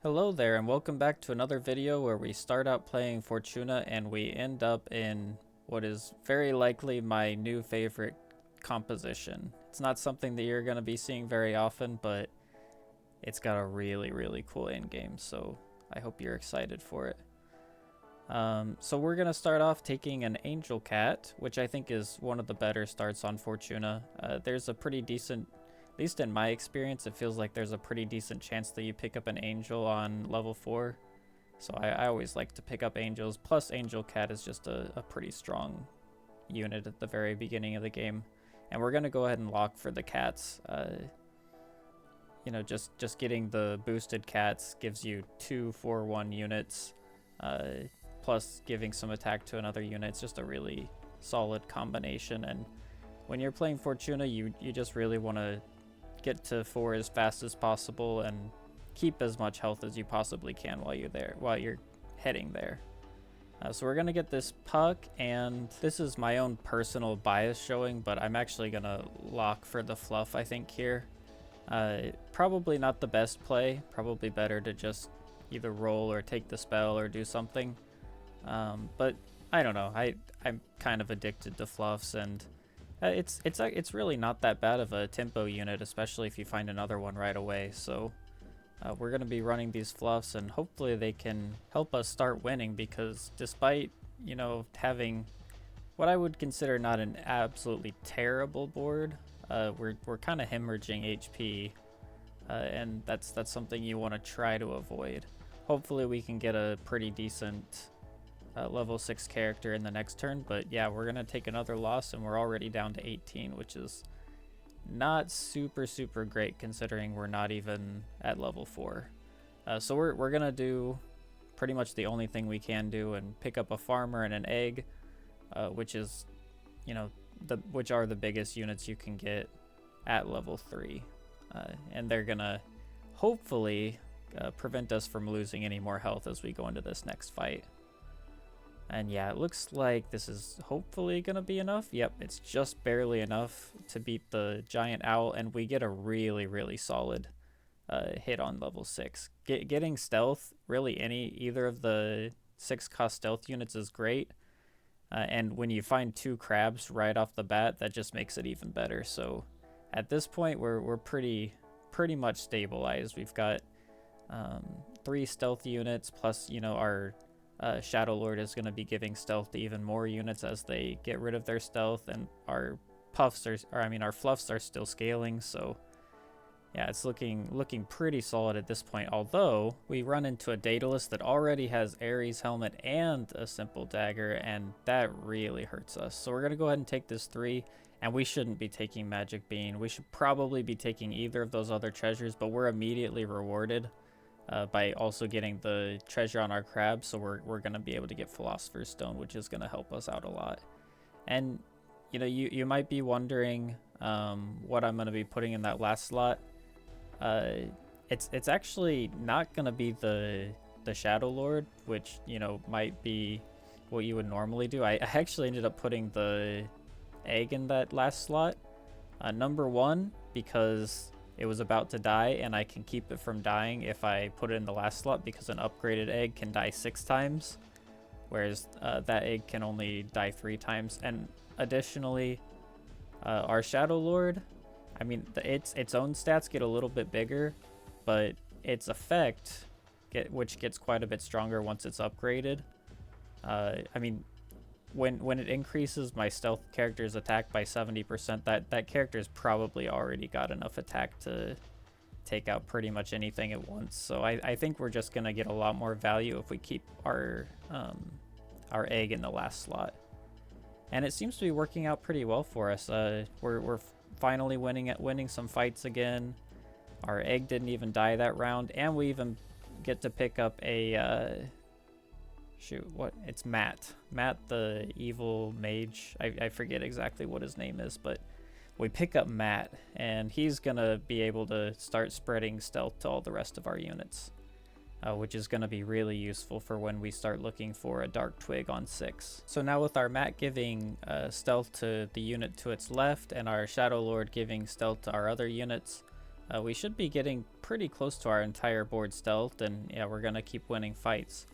Hello there and welcome back to another video where we start out playing Fortuna and we end up in what is very likely my new favorite composition. It's not something that you're going to be seeing very often, but it's got a really cool endgame, so I hope you're excited for it. So we're going to start off taking an Angel Cat, which I think is one of the better starts on Fortuna. There's a pretty decent, at least in my experience, it feels like there's a pretty decent chance that you pick up an Angel on level 4. So I always like to pick up Angels, plus Angel Cat is just a pretty strong unit at the very beginning of the game. And we're going to go ahead and lock for the cats. Just getting the boosted cats gives you 2 4-1 units. Plus giving some attack to another unit. It's just a really solid combination, and when you're playing Fortuna, you just really want to get to 4 as fast as possible and keep as much health as you possibly can while you're heading there. So we're gonna get this puck, and this is my own personal bias showing, but I'm actually gonna lock for the fluff, I think, here. Probably not the best play, probably better to just either roll or take the spell or do something. But I don't know. I'm kind of addicted to fluffs, and it's really not that bad of a tempo unit, especially if you find another one right away. So we're gonna be running these fluffs, and hopefully they can help us start winning. Because despite having what I would consider not an absolutely terrible board, we're kind of hemorrhaging HP, and that's something you want to try to avoid. Hopefully we can get a pretty decent level 6 character in the next turn, but yeah, we're gonna take another loss and we're already down to 18, which is not super great considering we're not even at level 4. So we're gonna do pretty much the only thing we can do and pick up a farmer and an egg, which is which are the biggest units you can get at level 3, and they're gonna hopefully prevent us from losing any more health as we go into this next fight. And yeah, it looks like this is hopefully going to be enough. Yep, it's just barely enough to beat the giant owl, and we get a really solid hit on level 6. Getting stealth, really either of the 6 cost stealth units is great. And when you find 2 crabs right off the bat, that just makes it even better. So at this point, we're pretty much stabilized. We've got 3 stealth units, plus our Shadow Lord is going to be giving stealth to even more units as they get rid of their stealth, and our fluffs are still scaling. So yeah, it's looking pretty solid at this point. Although we run into a Daedalus that already has Ares helmet and a simple dagger, and that really hurts us. So we're going to go ahead and take this 3, and we shouldn't be taking Magic Bean. We should probably be taking either of those other treasures, but we're immediately rewarded by also getting the treasure on our crab, so we're going to be able to get Philosopher's Stone, which is going to help us out a lot. And you might be wondering what I'm going to be putting in that last slot. It's actually not going to be the Shadow Lord, which might be what you would normally do. I actually ended up putting the egg in that last slot. Number 1, because it was about to die, and I can keep it from dying if I put it in the last slot, because an upgraded egg can die 6 times, whereas that egg can only die 3 times. And additionally, our Shadow Lord, I mean, its own stats get a little bit bigger, but its effect, which gets quite a bit stronger once it's upgraded. When it increases my stealth character's attack by 70%, that character's probably already got enough attack to take out pretty much anything at once. So I think we're just gonna get a lot more value if we keep our egg in the last slot. And it seems to be working out pretty well for us. We're finally winning some fights again. Our egg didn't even die that round, and we even get to pick up a it's Matt the evil mage. I forget exactly what his name is, but we pick up Matt, and he's gonna be able to start spreading stealth to all the rest of our units, which is gonna be really useful for when we start looking for a Dark Twig on 6. So now with our Matt giving stealth to the unit to its left, and our Shadow Lord giving stealth to our other units, we should be getting pretty close to our entire board stealth, and yeah, we're gonna keep winning fights.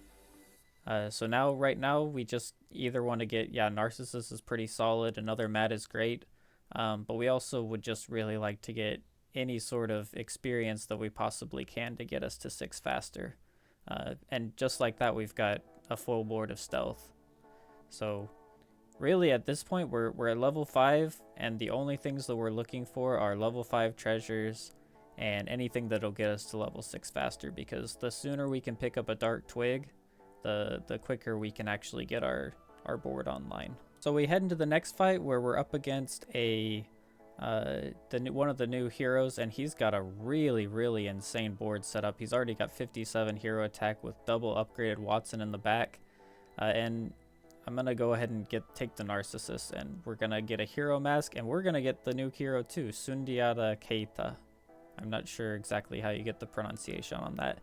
So now, right now, we just either want to get, yeah, Narcissus is pretty solid, another Mat is great, but we also would just really like to get any sort of experience that we possibly can to get us to 6 faster. And just like that, we've got a full board of stealth. So really, at this point, we're at level 5, and the only things that we're looking for are level 5 treasures and anything that'll get us to level 6 faster, because the sooner we can pick up a Dark Twig, the quicker we can actually get our board online. So we head into the next fight where we're up against one of the new heroes, and he's got a really insane board set up. He's already got 57 hero attack with double upgraded Watson in the back, and I'm gonna go ahead and take the Narcissus, and we're gonna get a hero mask, and we're gonna get the new hero too, Sundiata Keita. I'm not sure exactly how you get the pronunciation on that,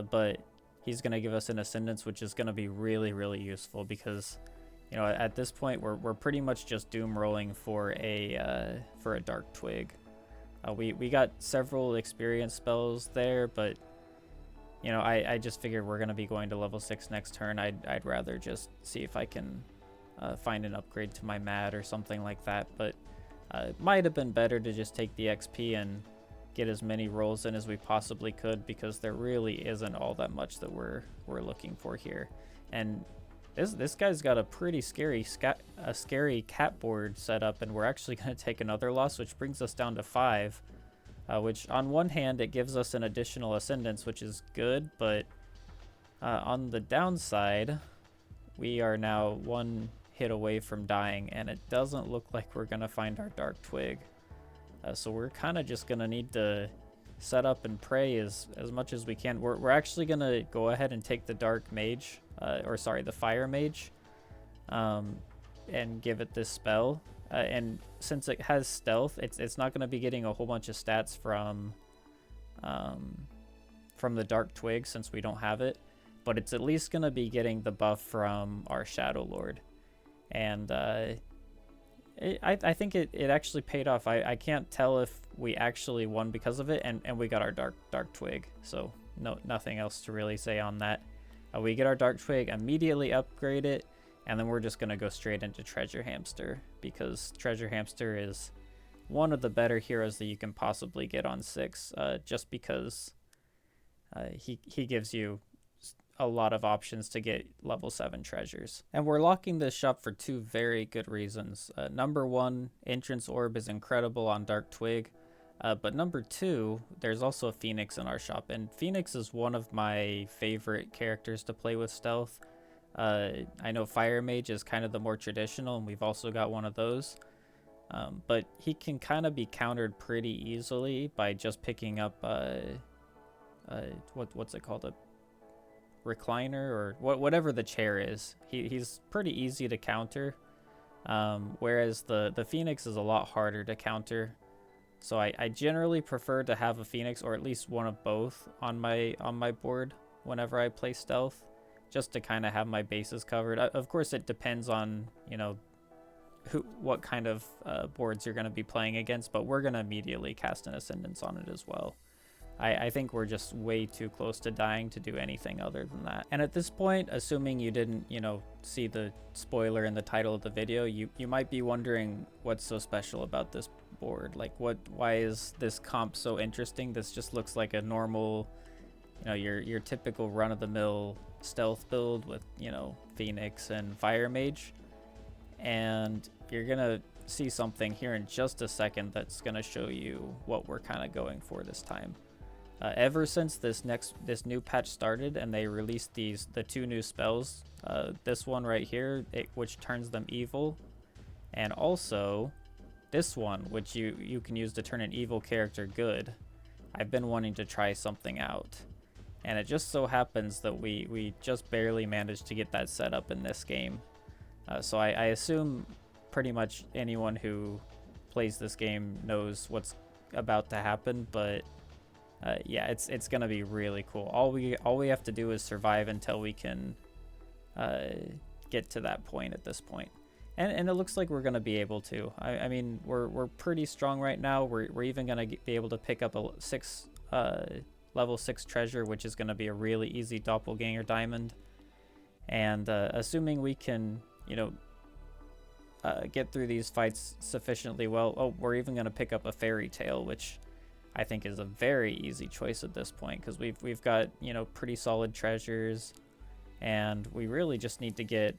but he's gonna give us an Ascendance, which is gonna be really useful, because at this point we're pretty much just doom rolling for a Dark Twig. We got several experience spells there, but I just figured we're gonna be going to level 6 next turn. I'd rather just see if I can find an upgrade to my Mat or something like that, but it might have been better to just take the XP and get as many rolls in as we possibly could, because there really isn't all that much that we're looking for here. And this guy's got a pretty scary cat board set up, and we're actually going to take another loss, which brings us down to 5, which on one hand it gives us an additional Ascendance, which is good, but on the downside we are now 1 hit away from dying, and it doesn't look like we're going to find our Dark Twig. So we're kind of just going to need to set up and pray as much as we can. We're actually going to go ahead and take the Dark Mage, the Fire Mage, and give it this spell. And since it has stealth, it's not going to be getting a whole bunch of stats from the Dark Twig, since we don't have it. But it's at least going to be getting the buff from our Shadow Lord. And I think it actually paid off. I can't tell if we actually won because of it, and we got our Dark Twig, so nothing else to really say on that. We get our Dark Twig, immediately upgrade it, and then we're just going to go straight into Treasure Hamster, because Treasure Hamster is one of the better heroes that you can possibly get on 6, just because he gives you a lot of options to get level 7 treasures. And we're locking this shop for 2 very good reasons. Number 1, Entrance Orb is incredible on Dark Twig, but number 2, there's also a Phoenix in our shop, and Phoenix is one of my favorite characters to play with stealth. I know Fire Mage is kind of the more traditional, and we've also got one of those, but he can kind of be countered pretty easily by just picking up what's it called, a recliner, or whatever the chair is. He's pretty easy to counter, whereas the Phoenix is a lot harder to counter. So I generally prefer to have a Phoenix, or at least one of both, on my board whenever I play stealth, just to kind of have my bases covered. Of course, it depends on what kind of boards you're going to be playing against, but we're going to immediately cast an Ascendance on it as well. I think we're just way too close to dying to do anything other than that. And at this point, assuming you didn't, see the spoiler in the title of the video, you might be wondering what's so special about this board. Like, why is this comp so interesting? This just looks like a normal, your typical run-of-the-mill stealth build with, Phoenix and Fire Mage. And you're gonna see something here in just a second that's gonna show you what we're kind of going for this time. Ever since this new patch started and they released the 2 new spells, this one right here, which turns them evil, and also this one, which you can use to turn an evil character good, I've been wanting to try something out. And it just so happens that we just barely managed to get that set up in this game. So I assume pretty much anyone who plays this game knows what's about to happen, but yeah, it's gonna be really cool. All we have to do is survive until we can get to that point at this point. And it looks like we're going to be able to. I mean, we're pretty strong right now. We're even going to be able to pick up a level 6 treasure, which is going to be a really easy doppelganger diamond. And assuming we can, you know, get through these fights sufficiently well. Oh, we're even going to pick up a Fairytale, which I think is a very easy choice at this point, because we've got, you know, pretty solid treasures, and we really just need to get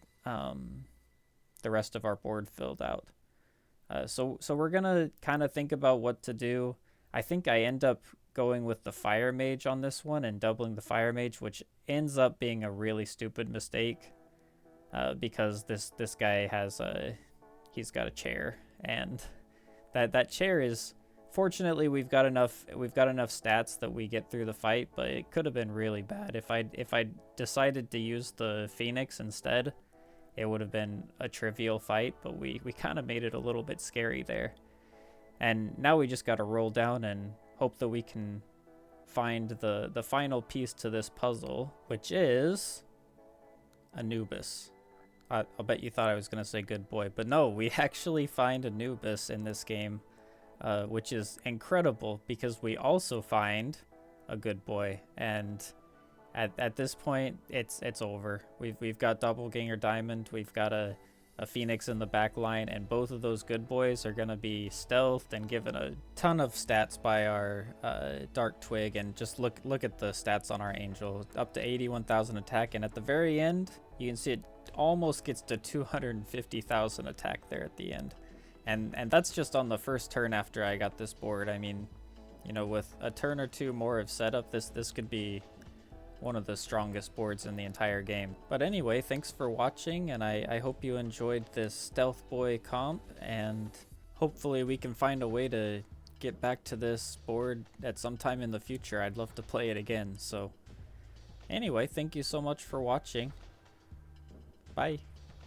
the rest of our board filled out. So we're gonna kind of think about what to do. I think I end up going with the Fire Mage on this one and doubling the Fire Mage, which ends up being a really stupid mistake, because this guy has he's got a chair, and that chair is, fortunately we've got enough stats that we get through the fight, but it could have been really bad if I decided to use the Phoenix instead. It would have been a trivial fight, but we kind of made it a little bit scary there. And now we just got to roll down and hope that we can find the final piece to this puzzle, which is Anubis. I'll bet you thought I was going to say good boy, but no, we actually find Anubis in this game, which is incredible because we also find a good boy. And at this point, it's over. We've got doppelganger diamond, we've got a Phoenix in the back line, and both of those good boys are going to be stealthed and given a ton of stats by our dark twig. And just look at the stats on our angel, up to 81,000 attack, and at the very end you can see it almost gets to 250,000 attack there at the end. And that's just on the first turn after I got this board. I mean, you know, with a turn or two more of setup, this could be one of the strongest boards in the entire game. But anyway, thanks for watching, and I hope you enjoyed this Stealth Boy comp, and hopefully we can find a way to get back to this board at some time in the future. I'd love to play it again. So anyway, thank you so much for watching. Bye.